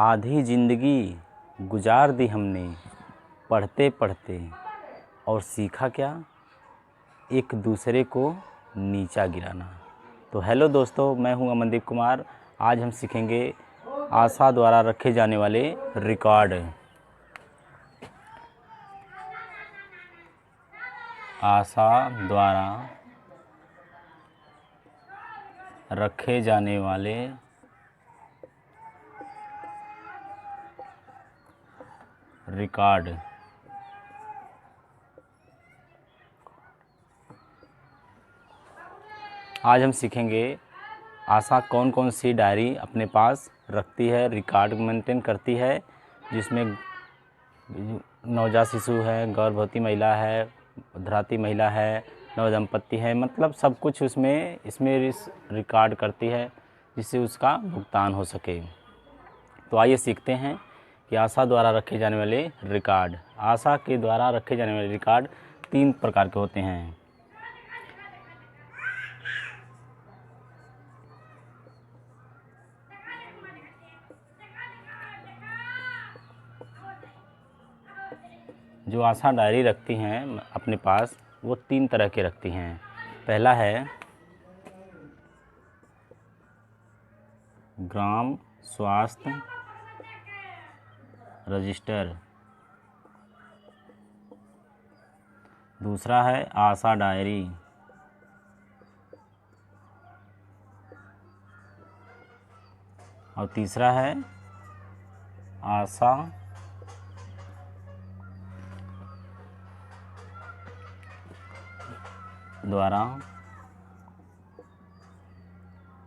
आधी ज़िंदगी गुजार दी हमने पढ़ते पढ़ते, और सीखा क्या, एक दूसरे को नीचा गिराना। तो हेलो दोस्तों, मैं हूं अमनदीप कुमार। आज हम सीखेंगे आशा द्वारा रखे जाने वाले रिकॉर्ड। आशा द्वारा रखे जाने वाले रिकॉर्ड। आज हम सीखेंगे आशा कौन कौन सी डायरी अपने पास रखती है, रिकॉर्ड मेंटेन करती है, जिसमें नवजात शिशु है, गर्भवती महिला है, उधराती महिला है, नवदंपति है, मतलब सब कुछ इसमें रिकॉर्ड करती है, जिससे उसका भुगतान हो सके। तो आइए सीखते हैं कि आशा द्वारा रखे जाने वाले रिकॉर्ड। आशा के द्वारा रखे जाने वाले रिकॉर्ड 3 प्रकार के होते हैं। जो आशा डायरी रखती हैं अपने पास, वो 3 तरह के रखती हैं। पहला है ग्राम स्वास्थ्य रजिस्टर, दूसरा है आशा डायरी, और तीसरा है आशा द्वारा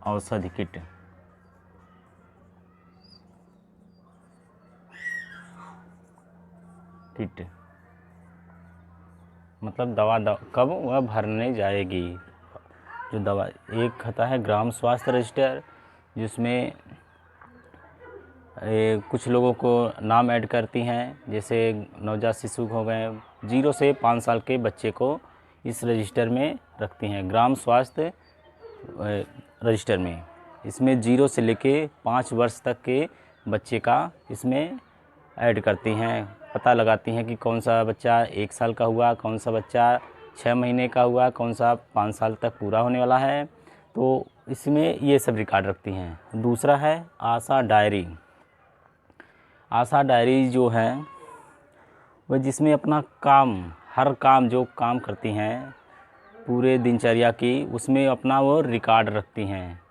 औषधि किट। मतलब दवा कब वह भरने जाएगी। जो दवा एक खाता है ग्राम स्वास्थ्य रजिस्टर, जिसमें कुछ लोगों को नाम ऐड करती हैं, जैसे नवजात शिशु हो गए, 0 से 5 साल के बच्चे को इस रजिस्टर में रखती हैं, ग्राम स्वास्थ्य रजिस्टर में। इसमें 0 से लेके 5 वर्ष तक के बच्चे का इसमें ऐड करती हैं, पता लगाती हैं कि कौन सा बच्चा 1 साल का हुआ, कौन सा बच्चा 6 महीने का हुआ, कौन सा 5 साल तक पूरा होने वाला है। तो इसमें ये सब रिकॉर्ड रखती हैं। दूसरा है आशा डायरी। आशा डायरी जो है वह जिसमें अपना काम, हर काम जो काम करती हैं पूरे दिनचर्या की, उसमें अपना वो रिकॉर्ड रखती हैं,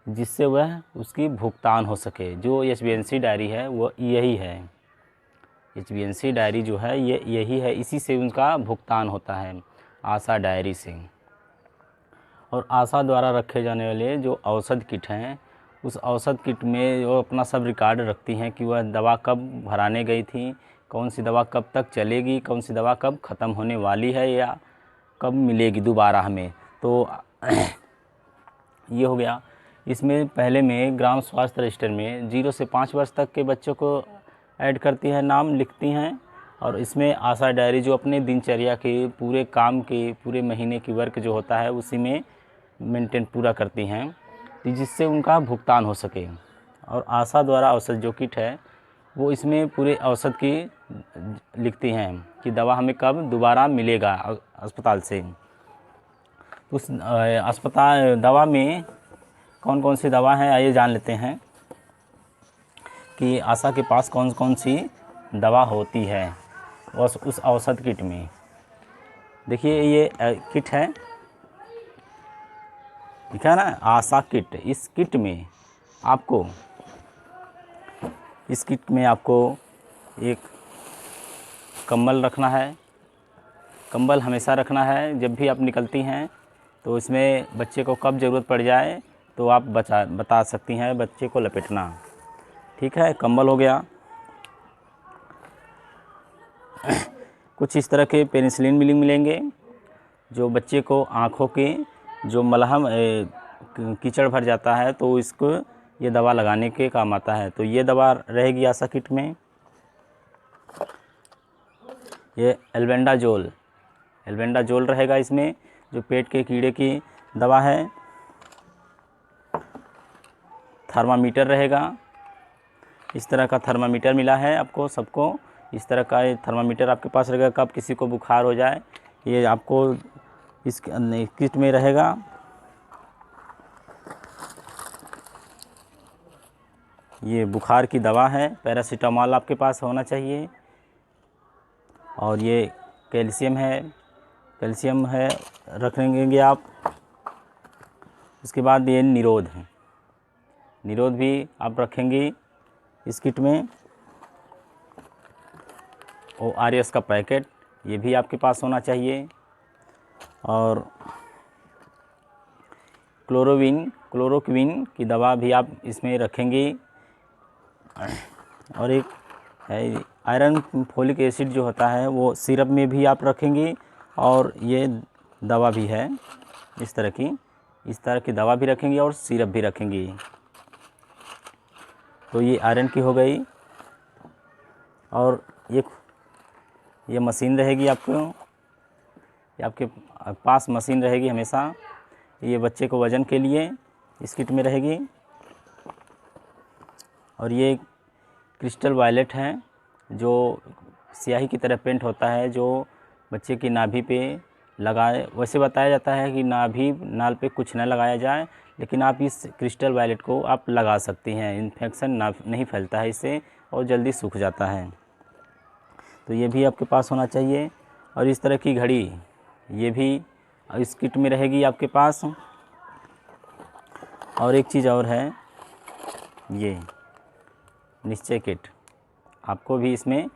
जिससे वह उसकी भुगतान हो सके। जो HbNC डायरी है वो यही है। HbNC डायरी जो है ये यही है, इसी से उनका भुगतान होता है, आशा डायरी से। और आशा द्वारा रखे जाने वाले जो औषध किट हैं, उस औषध किट में वो अपना सब रिकॉर्ड रखती हैं कि वह दवा कब भराने गई थी, कौन सी दवा कब तक चलेगी, कौन सी दवा कब ख़त्म होने वाली है या कब मिलेगी दोबारा हमें। तो ये हो गया। इसमें पहले में ग्राम स्वास्थ्य रजिस्टर में 0 से 5 वर्ष तक के बच्चों को ऐड करती हैं, नाम लिखती हैं। और इसमें आशा डायरी जो अपने दिनचर्या के पूरे काम के पूरे महीने की वर्क जो होता है उसी में मेंटेन पूरा करती हैं, जिससे उनका भुगतान हो सके। और आशा द्वारा औषध जो किट है वो इसमें पूरे औषध की लिखती हैं कि दवा हमें कब दोबारा मिलेगा अस्पताल से। उस अस्पताल दवा में कौन कौन सी दवा है, आइए जान लेते हैं कि आशा के पास कौन कौन सी दवा होती है उस औषध किट में। देखिए ये किट है, ठीक है ना, आशा किट। इस किट में आपको एक कंबल रखना है। कंबल हमेशा रखना है, जब भी आप निकलती हैं तो इसमें बच्चे को कब ज़रूरत पड़ जाए तो आप बता सकती हैं बच्चे को लपेटना। ठीक है, कंबल हो गया। कुछ इस तरह के पेनिसिलिन मिलेंगे, जो बच्चे को आँखों के जो मलहम कीचड़ भर जाता है तो इसको ये दवा लगाने के काम आता है। तो ये दवा रहेगी आशा किट में। ये एल्बेंडाजोल रहेगा इसमें, जो पेट के कीड़े की दवा है। थर्मामीटर रहेगा, इस तरह का थर्मामीटर मिला है आपको सबको। इस तरह का थर्मामीटर आपके पास रहेगा। कब किसी को बुखार हो जाए, ये आपको इस किट में रहेगा। ये बुखार की दवा है, पैरासीटामॉल आपके पास होना चाहिए। और ये कैल्शियम है, रखेंगे आप। उसके बाद ये निरोध भी आप रखेंगे इस किट में। ORS का पैकेट ये भी आपके पास होना चाहिए। और क्लोरोक्विन की दवा भी आप इसमें रखेंगे। और एक है आयरन फोलिक एसिड जो होता है वो सिरप में भी आप रखेंगे। और ये दवा भी है इस तरह की दवा भी रखेंगे और सिरप भी रखेंगे। तो ये आयरन की हो गई। और ये मशीन रहेगी आपके पास मशीन रहेगी हमेशा। ये बच्चे को वज़न के लिए इस किट में रहेगी। और ये क्रिस्टल वायलेट है जो स्याही की तरह पेंट होता है, जो बच्चे की नाभि पे लगाए। वैसे बताया जाता है कि नाल पे कुछ न लगाया जाए, लेकिन आप इस क्रिस्टल वायलेट को आप लगा सकती हैं। इन्फेक्शन नहीं फैलता है इससे और जल्दी सूख जाता है। तो ये भी आपके पास होना चाहिए। और इस तरह की घड़ी ये भी इस किट में रहेगी आपके पास। और एक चीज़ और है, ये निश्चय किट आपको भी इसमें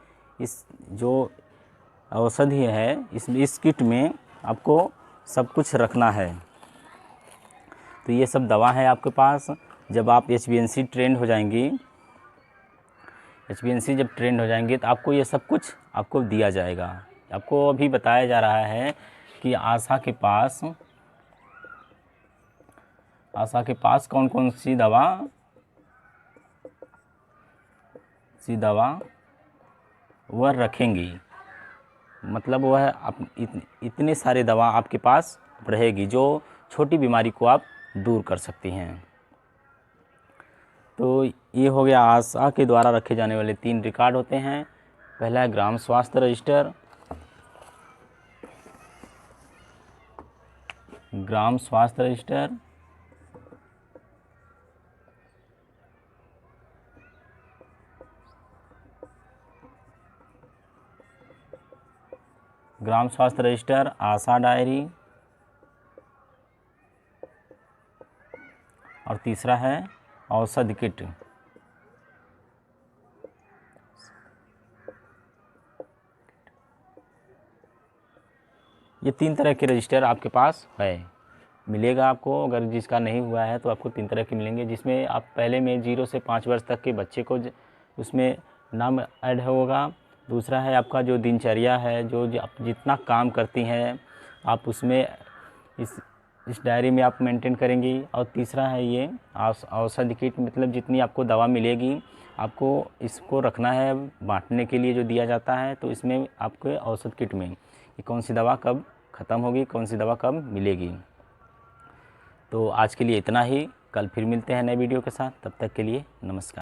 इस जो औषधि है इस किट में आपको सब कुछ रखना है। तो ये सब दवा है आपके पास। जब आप HbA1c ट्रेंड हो जाएंगी, HbA1c जब ट्रेंड हो जाएंगे तो आपको ये सब कुछ आपको दिया जाएगा। आपको अभी बताया जा रहा है कि आशा के पास कौन कौन सी दवा वह रखेंगी। मतलब वह इतने सारे दवा आपके पास रहेगी जो छोटी बीमारी को आप दूर कर सकती हैं। तो ये हो गया आशा के द्वारा रखे जाने वाले 3 रिकॉर्ड होते हैं। पहला है ग्राम स्वास्थ्य रजिस्टर। ग्राम स्वास्थ्य रजिस्टर, ग्राम स्वास्थ्य रजिस्टर, आशा डायरी, और तीसरा है औषध किट। ये 3 तरह के रजिस्टर आपके पास मिलेगा आपको। अगर जिसका नहीं हुआ है तो आपको 3 तरह के मिलेंगे, जिसमें आप पहले में 0 से 5 वर्ष तक के बच्चे को उसमें नाम ऐड होगा। दूसरा है आपका जो दिनचर्या है, जो आप जितना काम करती हैं आप उसमें इस डायरी में आप मेंटेन करेंगी। और तीसरा है ये औषधि किट, मतलब जितनी आपको दवा मिलेगी आपको इसको रखना है बांटने के लिए जो दिया जाता है। तो इसमें आपके औषध किट में कि कौन सी दवा कब ख़त्म होगी, कौन सी दवा कब मिलेगी। तो आज के लिए इतना ही। कल फिर मिलते हैं नए वीडियो के साथ। तब तक के लिए नमस्कार।